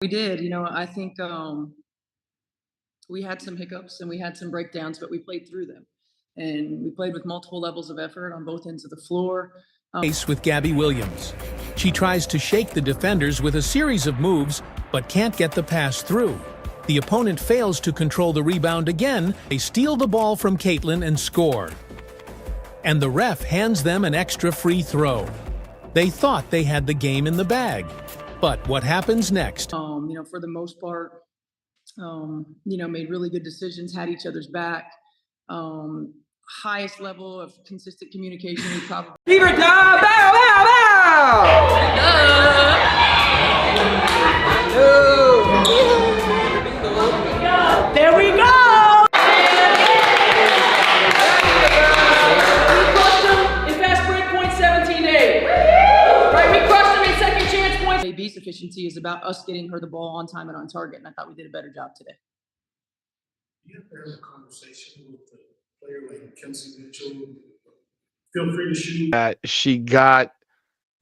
We did. I think we had some hiccups and we had some breakdowns, but we played through them. And we played with multiple levels of effort on both ends of the floor. With Gabby Williams. She tries to shake the defenders with a series of moves, but can't get the pass through. The opponent fails to control the rebound again. They steal the ball from Caitlin and score. And the ref hands them an extra free throw. They thought they had the game in the bag. But what happens next? For the most part, made really good decisions, had each other's back. Highest level of consistent communication we probably. Fever time! Bow, bow, bow! There we go! We crushed them in fast break point 17-8. Right, we crushed them in second chance points. AB's efficiency is about us getting her the ball on time and on target, and I thought we did a better job today. You have to have a conversation with the player like Kelsey Mitchell. Feel free to shoot. She got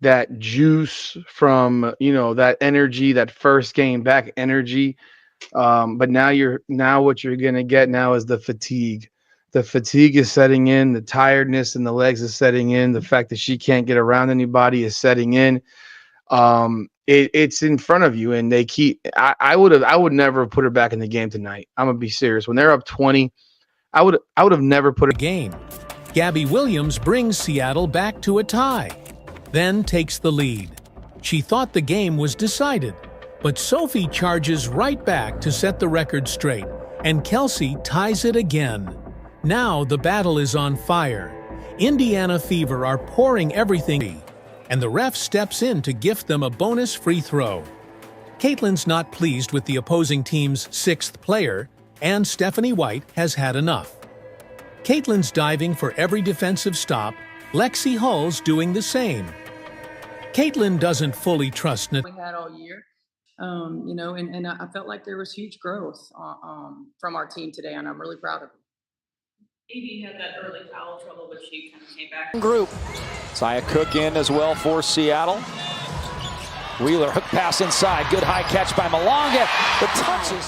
that juice from that energy, that first game back energy. But now what you're gonna get now is the fatigue. The fatigue is setting in. The tiredness in the legs is setting in. The fact that she can't get around anybody is setting in. It's in front of you, and they keep. I would never have put her back in the game tonight. I'm gonna be serious. When they're up 20, I would have never put her. Game. Gabby Williams brings Seattle back to a tie, then takes the lead. She thought the game was decided, but Sophie charges right back to set the record straight, and Kelsey ties it again. Now the battle is on fire. Indiana Fever are pouring everything, and the ref steps in to gift them a bonus free throw. Caitlin's not pleased with the opposing team's sixth player, and Stephanie White has had enough. Caitlin's diving for every defensive stop. Lexi Hull's doing the same. Caitlin doesn't fully trust We had all year, and I felt like there was huge growth from our team today, and I'm really proud of them. AB had that early foul trouble, but she kind of came back. Group. Saya Cook in as well for Seattle. Wheeler, hook pass inside. Good high catch by Malonga. The touches.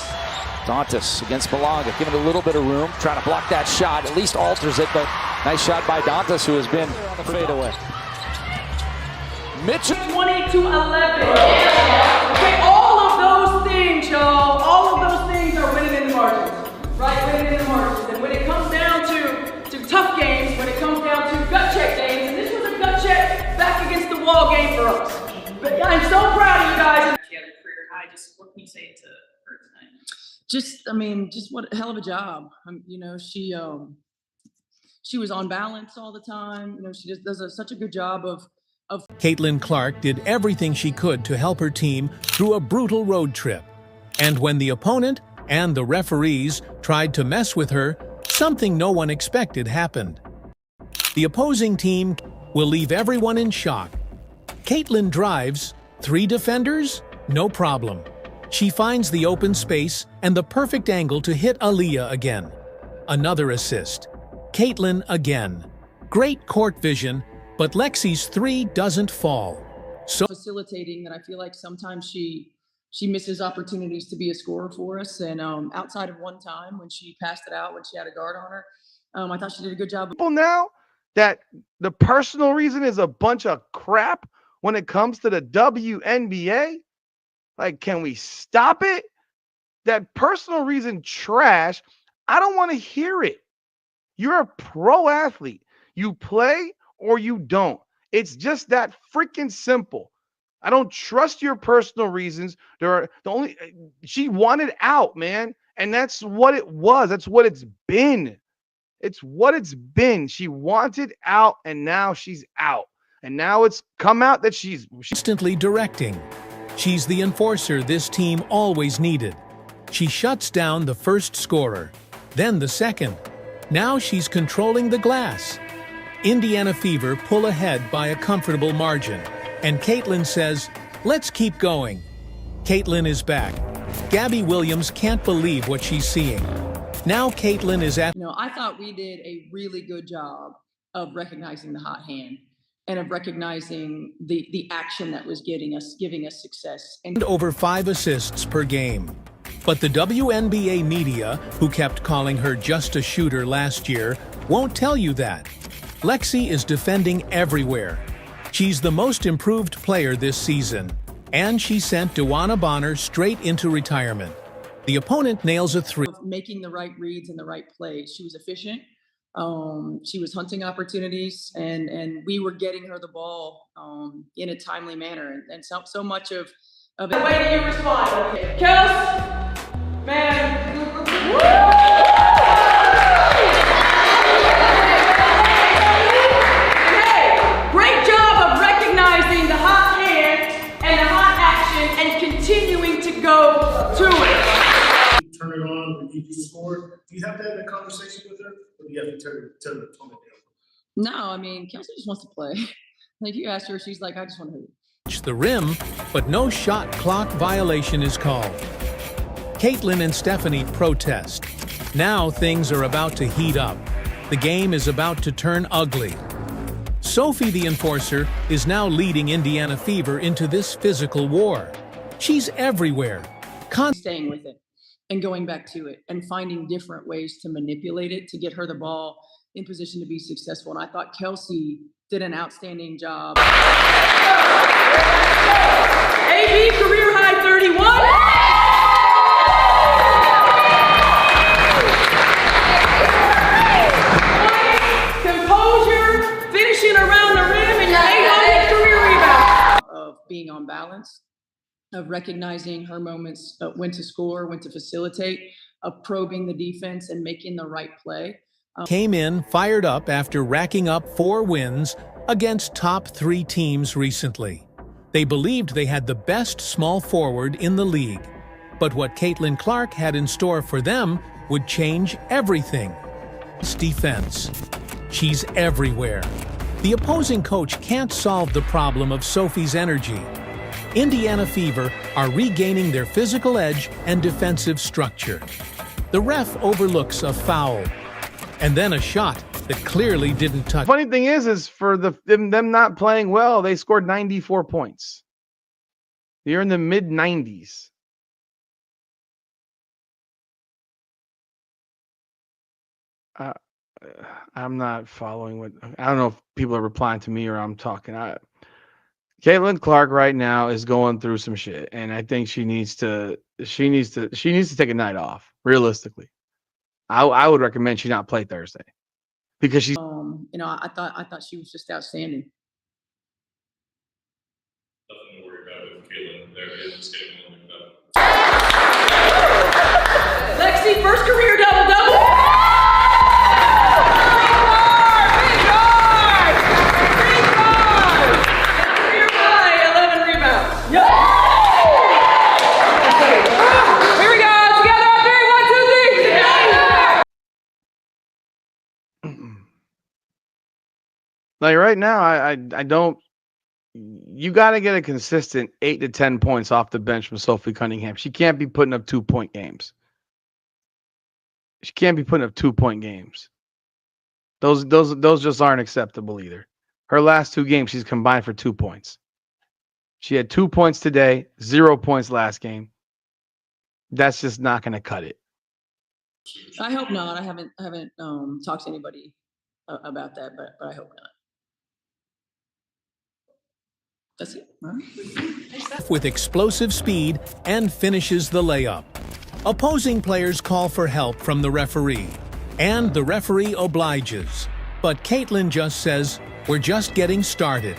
Dantas against Malonga, giving a little bit of room, trying to block that shot, at least alters it, but nice shot by Dantas, who has been on the fadeaway. Mitchell. 20-11. Okay, all of those things, y'all, all of those things are winning in the margins, right? Winning in the margins. And when it comes down to tough games, when it comes down to gut check games, and this was a gut check back against the wall game for us. But I'm so proud of you guys. She had a career high. Just what can you say to her tonight? Just what a hell of a job. She was on balance all the time. She just does such a good job of. Caitlin Clark did everything she could to help her team through a brutal road trip. And when the opponent and the referees tried to mess with her, something no one expected happened. The opposing team will leave everyone in shock. Caitlin drives, 3 defenders, no problem. She finds the open space and the perfect angle to hit Aaliyah again. Another assist. Caitlin again. Great court vision, but Lexi's 3 doesn't fall. So Facilitating that, I feel like sometimes she misses opportunities to be a scorer for us. And outside of one time when she passed it out when she had a guard on her, I thought she did a good job. People now that the personal reason is a bunch of crap when it comes to the WNBA. Like, can we stop it? That personal reason trash. I don't want to hear it. You're a pro athlete. You play or you don't. It's just that freaking simple. I don't trust your personal reasons. She wanted out, man. And that's what it was. That's what it's been. It's what it's been. She wanted out, and now she's out. And now it's come out that she's constantly directing. She's the enforcer this team always needed. She shuts down the first scorer, then the second. Now she's controlling the glass. Indiana Fever pull ahead by a comfortable margin, and Caitlin says, "Let's keep going." Caitlin is back. Gabby Williams can't believe what she's seeing. Now Caitlin is at. I thought we did a really good job of recognizing the hot hand. and of recognizing the action that was giving us success. And over 5 assists per game. But the WNBA media, who kept calling her just a shooter last year, won't tell you that. Lexi is defending everywhere. She's the most improved player this season, and she sent DeWanna Bonner straight into retirement. The opponent nails a three. Making the right reads and the right plays. She was efficient. She was hunting opportunities, and we were getting her the ball in a timely manner. And so much of The way that you respond. Kels, man. Hey, great job of recognizing the hot hand and the hot action and continuing to go to it. Turn it on when you do score. Do you have that in a conversation with her? Or do you have to tone it down? No, I mean, Kelsey just wants to play. Like, you ask her, she's like, I just want to hoop. The rim, but no shot clock violation is called. Caitlin and Stephanie protest. Now things are about to heat up. The game is about to turn ugly. Sophie, the enforcer, is now leading Indiana Fever into this physical war. She's everywhere. Staying with it and going back to it and finding different ways to manipulate it to get her the ball in position to be successful. And I thought Kelsey did an outstanding job. AB career high 31. Composure, finishing around the rim, and your 800 career rebound. Of being on balance, of recognizing her moments, when to score, when to facilitate, of probing the defense and making the right play. Came in fired up after racking up 4 wins against top 3 teams recently. They believed they had the best small forward in the league. But what Caitlin Clark had in store for them would change everything. Defense. She's everywhere. The opposing coach can't solve the problem of Sophie's energy. Indiana Fever are regaining their physical edge and defensive structure. The ref overlooks a foul, and then a shot that clearly didn't touch. Funny thing is for them not playing well, they scored 94 points. They're in the mid-90s. I'm not following what I don't know if people are replying to me or I'm talking. Caitlin Clark right now is going through some shit, and I think she needs to take a night off. Realistically, I would recommend she not play Thursday because she's. I thought she was just outstanding. Nothing to worry about with Caitlin. They're just getting warmed up. Lexi, first career double-double. Like right now, I don't. You got to get a consistent 8 to 10 points off the bench from Sophie Cunningham. She can't be putting up 2-point games. She can't be putting up 2-point games. Those just aren't acceptable either. Her last 2 games, she's combined for 2 points. She had 2 points today, 0 points last game. That's just not going to cut it. I hope not. I haven't talked to anybody about that, but I hope not. That's it. All right. With explosive speed and finishes the layup. Opposing players call for help from the referee, and the referee obliges. But Caitlin just says, "We're just getting started."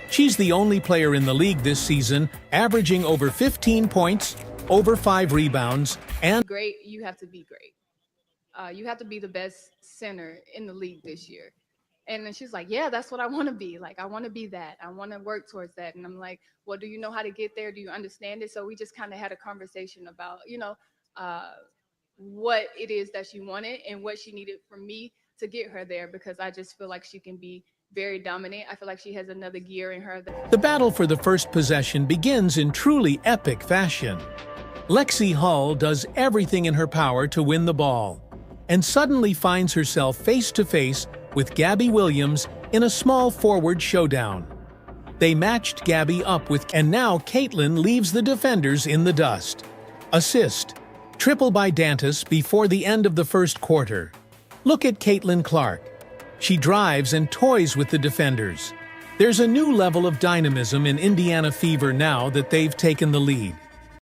She's the only player in the league this season averaging over 15 points, over 5 rebounds, and great. You have to be great. You have to be the best center in the league this year. And then she's like, yeah, that's what I want to be. Like, I want to be that. I want to work towards that. And I'm like, well, do you know how to get there? Do you understand it? So we just kind of had a conversation about, what it is that she wanted and what she needed from me to get her there, because I just feel like she can be very dominant. I feel like she has another gear in her. The battle for the first possession begins in truly epic fashion. Lexi Hull does everything in her power to win the ball, and suddenly finds herself face-to-face with Gabby Williams in a small forward showdown. They matched Gabby up with, and now Caitlin leaves the defenders in the dust. Assist. Triple by Dantas before the end of the first quarter. Look at Caitlin Clark. She drives and toys with the defenders. There's a new level of dynamism in Indiana Fever now that they've taken the lead.